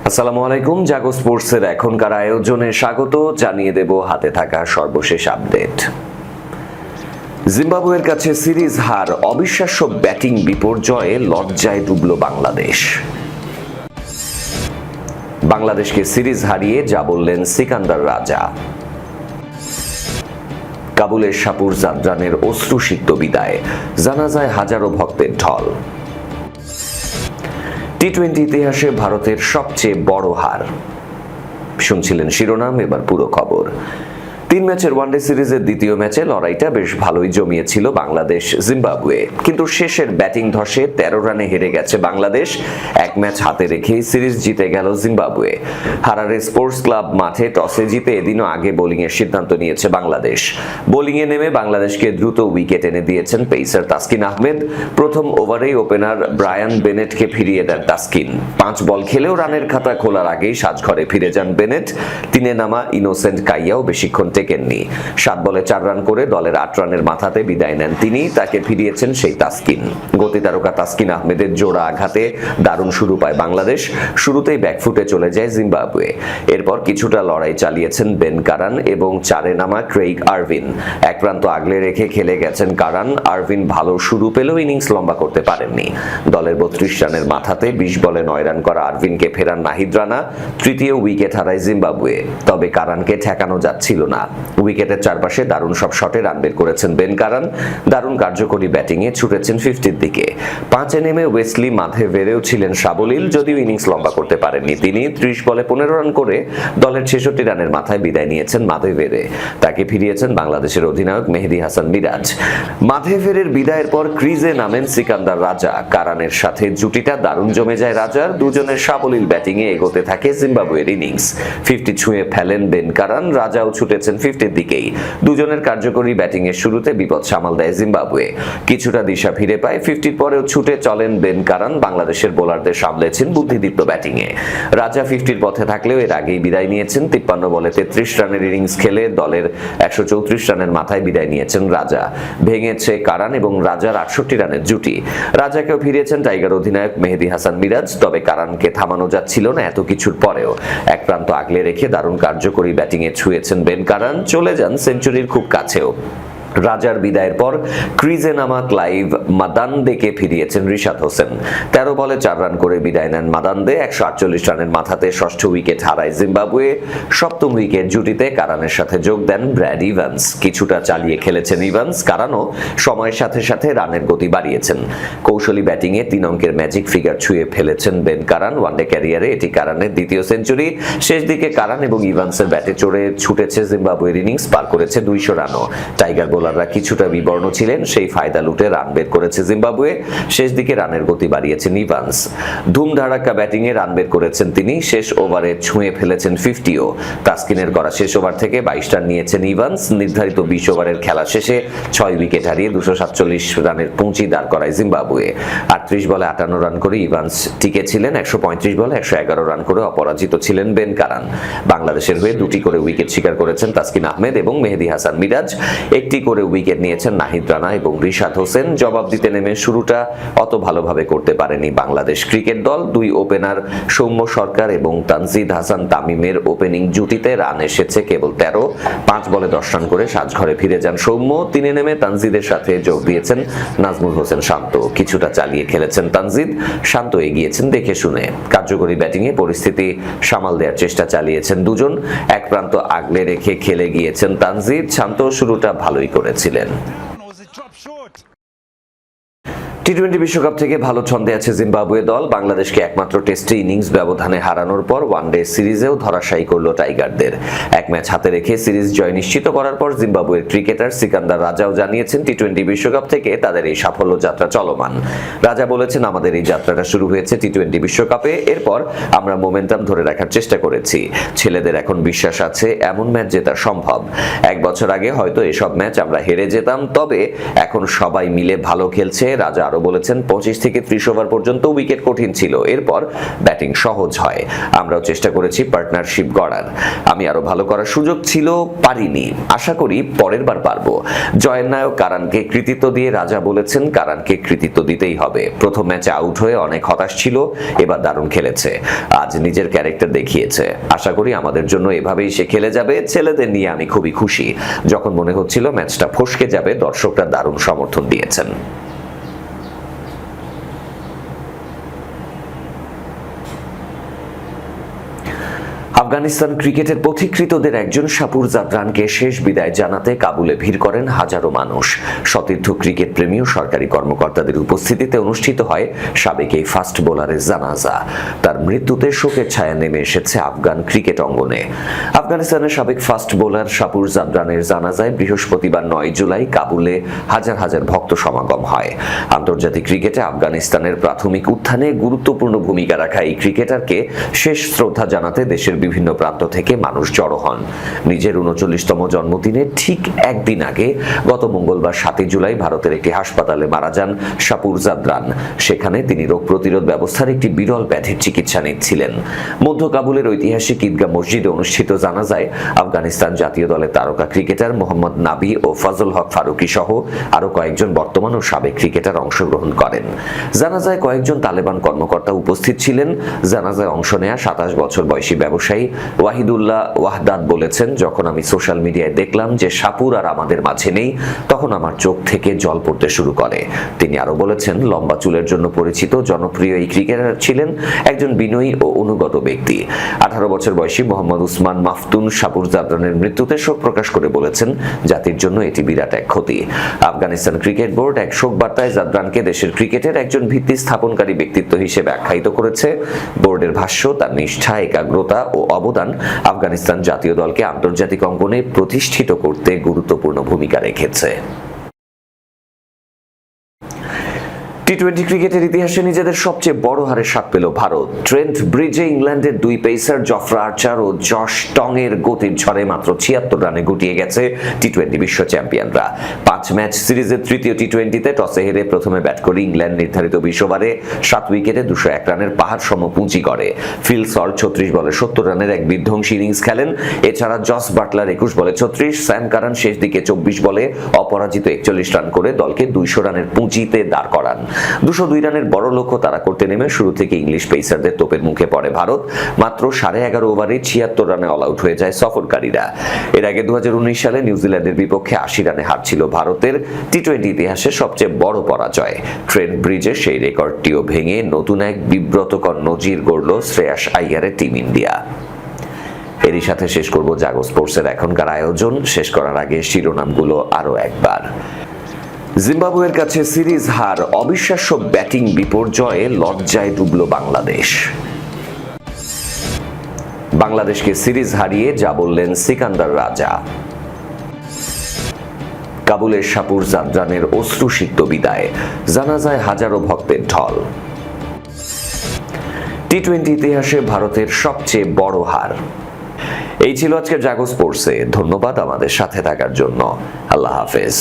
আসসালামু আলাইকুম। জাগো স্পোর্টসের এখনকার আয়োজনে স্বাগত জানিয়ে দেব হাতে থাকা সর্বশেষ আপডেট। জিম্বাবুয়ের কাছে সিরিজ হার, অবিশ্বাস্য ব্যাটিং বিপর্যয়ে লজ্জায় ডুবল বাংলাদেশ। বাংলাদেশকে সিরিজ হারিয়ে যা বললেন সিকান্দার রাজা। কাবুলের সাপুর জাদরানের অশ্রুসিক্ত বিদায়, জানাজায় হাজারো ভক্তের ঢল। টি-20 ইতিহাসে ভারতের সবচেয়ে বড় হার। শুনছিলেন শিরোনাম, এবার পুরো খবর। 3 ম্যাচের ওয়ানডে সিরিজের দ্বিতীয় ম্যাচে লড়াইটা বেশ ভালোই জমিয়েছিল বাংলাদেশ জিম্বাবুয়ে, কিন্তু শেষের ব্যাটিং ধসে 13 রানে হেরে গেছে বাংলাদেশ। এক ম্যাচ হাতে রেখেই সিরিজ জিতে গেল জিম্বাবুয়ে। হারারে স্পোর্টস ক্লাব মাঠে টসে জিতে এদিনও আগে বোলিং এর সিদ্ধান্ত নিয়েছে বাংলাদেশ। বোলিং এ নেমে বাংলাদেশকে দ্রুত উইকেট এনে দিয়েছেন পেসার তাসকিন আহমেদ। প্রথম ওভারেই ওপেনার ব্রায়ান বেনেটকে ফিরিয়ে দেন তাসকিন। 5 বল খেলেও রানের খাতা খোলার আগেই সাজঘরে ফিরে যান বেনেট। 3-এ নামা ইনোসেন্ট কাইয়াও বেশিক্ষণ টেকেননি। 7 বলে 4 রান করে দলের 8 রানের মাথাতে বিদায় নেন তিনি। তাকে ফিরিয়েছেন সেই তাসকিন। গতি তারকা তাসকিন আহমেদের জোড়া আঘাতে দারুণ শুরু পায় বাংলাদেশ। শুরুতেই ব্যাকফুটে চলে যায় জিম্বাবুয়ে। এরপর কিছুটা লড়াই চালিয়েছেন বেন কারান এবং 4-এ নামা ক্রেইগ আরভিন। এক প্রান্ত আগলে রেখে খেলে গেছেন কারান। আরভিন ভালো শুরু পেলেও ইনিংস লম্বা করতে পারেননি। দলের 32 রানের মাথাতে 20 বলে 9 রান করা আরভিনকে ফেরান নাহিদ রানা। তৃতীয় উইকেট হারায় জিম্বাবুয়ে, তবে কারানকে ঠেকানো যাচ্ছিল না। উইকেটের চারপাশে দারুণ সব শটে রান বের করেছেন বেন কারান। দারুণ কার্যকরী ব্যাটিংয়ে ছুটেছেন 50-র দিকে। 5-এ নেমে ওয়েসলি মাধেভেরেও ছিলেন সাবলীল, যদিও ইনিংস লম্বা করতে পারেননি তিনি। 30 বলে 15 রান করে দলের 66 রানের মাথায় বিদায় নিয়েছেন মাধেভেরে। তাকে ফিরিয়েছেন বাংলাদেশের অধিনায়ক মেহেদী হাসান মিরাজ। মাধেভেরের বিদায়ের পর ক্রিজে নামেন সিকান্দার রাজা। কারানের সাথে জুটিটা দারুণ জমে যায় রাজার। দুজনের সাবলীল ব্যাটিংয়ে এগোতে থাকে জিম্বাবুয়ের ইনিংস। 50 ছুঁয়ে ফেলেন বেন কারান। রাজাও ছুটেছেন 50-র দিকেই। দুজনের কার্যকরী ব্যাটিং এর শুরুতে বিপদ সামাল দেয় জিম্বাবুয়ে। কিছুটা দিশা ফিরে পায়। 50-র পরেও ছুটে চলেন বেন কারান। বাংলাদেশের বোলারদের সামলেছেন বুদ্ধিদীপ্ত ব্যাটিং এ। রাজা 50-র পথে থাকলেও এর আগেই বিদায় নিয়েছেন। 53 বলে 33 রানের ইনিংস খেলে দলের 134 রানের মাথায় বিদায় নিয়েছেন রাজা। ভেঙেছে কারান এবং রাজার 68 রানের জুটি। রাজাকেও ফিরিয়েছেন টাইগার অধিনায়ক মেহেদী হাসান মিরাজ। তবে কারানকে থামানো যাচ্ছিল না এত কিছুর পরেও। এক প্রান্ত আগলে রেখে দারুণ কার্যকরী ব্যাটিং এ ছুঁয়েছেন বেন কারান। চলে যান সেঞ্চুরির খুব কাছেও। রাজার বিদায়ের পর ক্রিজে নামা ক্লাইভ মাদানদেকে ফিরিয়েছেন রিশাদ হোসেন। 13 বলে 4 রান করে বিদায় নেন মাদানদে। 148 রানের মাথাতে ষষ্ঠ উইকেট হারায় জিম্বাবুয়ে। সপ্তম উইকেট জুটিতে কারানের সাথে যোগ দেন ব্র্যাড ইভান্স। কিছুটা চালিয়ে খেলেছেন ইভান্স। কারানও সময়ের সাথে সাথে রানের গতি বাড়িয়েছেন। কৌশলী ব্যাটিংয়ে 3 অঙ্কের ম্যাজিক ফিগার ছুঁয়ে ফেলেছেন বেন কারান। ওয়ানডে ক্যারিয়ারে এটি কারানের দ্বিতীয় সেঞ্চুরি। শেষ দিকে কারান এবং ইভান্সের ব্যাটে চড়ে ছুটেছে জিম্বাবুয়ের ইনিংস, পার করেছে 200 রানও। টাইগার বোলাররা কিছুটা বিবর্ণ ছিলেন, সেই ফায়দা লুটে রান বের করেছে জিম্বাবুয়ে। শেষ দিকে রানের গতি বাড়িয়েছেন ইভান্স। ধুমধাড়াক্কা ব্যাটিংয়ে রান বের করেছেন তিনি। শেষ ওভারে ছুঁয়ে ফেলেছেন 50ও। তাসকিনের করা শেষ ওভার থেকে 22 রান নিয়েছেন ইভান্স। নির্ধারিত 20 ওভারের খেলা শেষে 6 উইকেট হারিয়ে 247 রানের পুঁজি দাঁড় করায় জিম্বাবুয়ে। 38 বলে 58 রান করে ইভান্স টিকে ছিলেন। 135 বলে 111 রান করে অপরাজিত ছিলেন বেন কারান। বাংলাদেশের হয়ে 2টি করে উইকেট শিকার করেছেন তাসকিন আহমেদ এবং মেহেদী হাসান মিরাজ। 1টি করে উইকেট নিয়েছেন নাহিদ রানা এবং রিশাদ হোসেন। জবাব দিতে নেমে শুরুটা অত ভালোভাবে করতে পারেনি বাংলাদেশ ক্রিকেট দল। 2 ওপেনার সৌম্য সরকার এবং তানজিদ হাসান তামিমের ওপেনিং জুটিতে রান এসেছে কেবল 13। 5 বলে 10 রান করে সাজঘরে ফিরে যান সৌম্য। 3-এ নেমে তানজিদের সাথে যোগ দিয়েছেন নাজমুল হোসেন শান্ত। কিছুটা চালিয়ে খেলেছেন তানজিদ। শান্ত এগিয়েছেন দেখে শুনে। কার্যকরী ব্যাটিংয়ে পরিস্থিতি সামাল দেওয়ার চেষ্টা চালিয়েছেন দুজন। এক প্রান্ত আগলে রেখে খেলে গিয়েছেন তানজিদ। শান্ত শুরুটা ভালোই করেছিলেন। টি-20 বিশ্বকাপ থেকে ভালো ছন্দে আছে জিম্বাবুয়ে দল। বাংলাদেশকে একমাত্র টেস্টে ইনিংস ব্যবধানে হারানোর পর ওয়ানডে সিরিজেও ধরাশায়ী করল টাইগারদের। এক ম্যাচ হাতে রেখে সিরিজ জয় নিশ্চিত করার পর জিম্বাবুয়ের ক্রিকেটার সিকান্দার রাজাও জানিয়েছেন টি-20 বিশ্বকাপ থেকে তাদের এই সাফল্য যাত্রা চলমান। রাজা বলেছেন, আমাদের এই যাত্রাটা শুরু হয়েছে টি-20 বিশ্বকাপে। এরপর আমরা মোমেন্টাম ধরে রাখার চেষ্টা করেছি। ছেলেদের এখন বিশ্বাস আছে এমন ম্যাচ জেতা সম্ভব। 1 বছর আগে হয়তো এসব ম্যাচ আমরা হেরে যেতাম, তবে এখন সবাই মিলে ভালো খেলছে। রাজা আরো বলেছেন 25 থেকে 30 ওভার পর্যন্ত উইকেট কঠিন ছিল, এরপর ব্যাটিং সহজ হয়। আমরাও চেষ্টা করেছি পার্টনারশিপ গড়ার। আমি আরো ভালো করার সুযোগ ছিল, পারিনি। আশা করি পরের বার পারবো। জয়ের নায়ক কারানকে কৃতিত্ব দিয়ে রাজা বলেছেন, কারানকে কৃতিত্ব দিতেই হবে। প্রথম ম্যাচে আউট হয়ে অনেক হতাশ ছিল, এবার দারুণ খেলেছে। আজ নিজের ক্যারেক্টার দেখিয়েছে। আশা করি আমাদের জন্য এভাবেই সে খেলে যাবে। ছেলেদের নিয়ে আমি খুবই খুশি। যখন মনে হচ্ছিল ম্যাচটা ফসকে যাবে, দর্শকরা দারুণ সমর্থন দিয়েছেন। আফগানিস্তান ক্রিকেটের পথিকৃতদের একজন শাপুর জাদরানকে শেষ বিদায় জানাতে কাবুলে ভিড় করেন হাজারো মানুষ। সতীর্থ ক্রিকেট প্রেমী ও সরকারি কর্মকর্তাদের উপস্থিতিতে অনুষ্ঠিত হয় সাবেক এই ফাস্ট বোলারের জানাজা। তার মৃত্যুতে শোকের ছায়া নেমে এসেছে আফগান ক্রিকেট অঙ্গনে। আফগানিস্তানের সাবেক ফাস্ট বোলার শাপুর জাদরানের জানাজায় বৃহস্পতিবার 9 জুলাই কাবুলে হাজার হাজার ভক্ত সমাগম হয়। আন্তর্জাতিক ক্রিকেটে আফগানিস্তানের প্রাথমিক উত্থানে গুরুত্বপূর্ণ ভূমিকা রাখা এই ক্রিকেটারকে শেষ শ্রদ্ধা জানাতে দেশের বিভিন্ন প্রান্ত থেকে মানুষ জড়ো হন। নিজের 39তম জন্মদিনের ঠিক একদিন আগে গত মঙ্গলবার 7 জুলাই ভারতের একটি হাসপাতালে মারা যান শাপুর জাদরান। সেখানে তিনি রোগ প্রতিরোধ ব্যবস্থার একটি বিরল ব্যাধির চিকিৎসা নিচ্ছিলেন। মধ্য কাবুলের ঐতিহাসিক ঈদগাহ মসজিদে অনুষ্ঠিত জানাজায় আফগানিস্তান জাতীয় দলের তারকা ক্রিকেটার মোহাম্মদ নাবি ও ফজল হক ফারুকী সহ আরো কয়েকজন বর্তমান ও সাবেক ক্রিকেটার অংশগ্রহণ করেন। জানাজায় কয়েকজন তালেবান কর্মকর্তা উপস্থিত ছিলেন। জানাজায় অংশ নেয়া 27 বছর বয়সী ব্যবসায়ী ওয়াহিদুল্লাহ ওয়াহদাদ বলেছেন, যখন আমি সোশ্যাল মিডিয়ায় দেখলাম যে শাপুর আর আমাদের মাঝে নেই, তখন আমার চোখ থেকে জল পড়তে শুরু করে। তিনি আরো বলেছেন, লম্বা চুলের জন্য পরিচিত জনপ্রিয় এই ক্রিকেটার ছিলেন একজন বিনয়ী ও অনুগত ব্যক্তি। 18 বছর বয়সী মোহাম্মদ উসমান মাফতুন শাপুর জাদরানের মৃত্যুতে শোক প্রকাশ করে বলেছেন, জাতির জন্য এটি বিরাট এক ক্ষতি। আফগানিস্তান ক্রিকেট বোর্ড এক শোক বার্তায় জাদরানকে দেশের ক্রিকেটের একজন ভিত্তি স্থাপনকারী ব্যক্তিত্ব হিসেবে আখ্যায়িত করেছে। বোর্ডের ভাষ্য, তার নিষ্ঠা, একাগ্রতা ও অবদান আফগানিস্তান জাতীয় দলকে আন্তর্জাতিক অঙ্গনে প্রতিষ্ঠিত করতে গুরুত্বপূর্ণ ভূমিকা রেখেছে। টি-20 ক্রিকেটের ইতিহাসে নিজেদের সবচেয়ে বড় হারে স্বাদ পেল ভারত। ট্রেন্ট ব্রিজে ইংল্যান্ডের দুই পেসার জফরা আর্চার ও জশ টং এর গতির ঝড়ে মাত্র 76 রানে গুটিয়ে গেছে টি-20 বিশ্ব চ্যাম্পিয়নরা। 5 ম্যাচ সিরিজের তৃতীয় টি-20তে টসে হেরে প্রথমে ব্যাট করে ইংল্যান্ড নির্ধারিত 20 ওভারে 7 উইকেটে 201 রানের পাহাড় সম পুঁজি করে। ফিল সল্ট 36 বলে 70 রানের এক বিধ্বংসী ইনিংস খেলেন। এছাড়া জস বাটলার 21 বলে 36, স্যাম কারান শেষ দিকে 24 বলে অপরাজিত 41 রান করে দলকে 200 রানের পুঁজিতে দাঁড় করান। 202 রানের বড় লক্ষ্য তারা করতে নেমে শুরু থেকে ইংলিশ পেসারদের তোপের মুখে পড়ে ভারত। মাত্র 11.5 ওভারে 76 রানে অল আউট হয়ে যায় সফরকারীরা। এর আগে 2019 সালে নিউজিল্যান্ডের বিপক্ষে 80 রানে হার ছিল ভারতের। টি-20 ইতিহাসে সবচেয়ে বড় পরাজয়। ট্রেন্ট ব্রিজে সেই রেকর্ডটিও ভেঙে নতুন এক বিব্রতকর নজির গড়ল শ্রেয়াস আইয়ারের টিম ইন্ডিয়া। এরই সাথে শেষ করব জাগো স্পোর্টসের এখনকার আয়োজন। শেষ করার আগে শিরোনামগুলো আরো একবার। জিম্বাবুয়ের কাছে সিরিজ হার, অবিশ্বাস্য ব্যাটিং বিপর্যয়ে লজ্জায় ডুবল বাংলাদেশ। বাংলাদেশকে সিরিজ হারিয়ে যা বললেন সিকান্দার রাজা। কাবুলের শাপুর জাদরানের অশ্রুসিক্ত বিদায়, জানাজায় হাজারো ভক্তের ঢল। টি-20 ইতিহাসে ভারতের সবচেয়ে বড় হার। এই ছিল আজকের জাগো স্পোর্টসে। ধন্যবাদ আমাদের সাথে থাকার জন্য। আল্লাহ হাফেজ।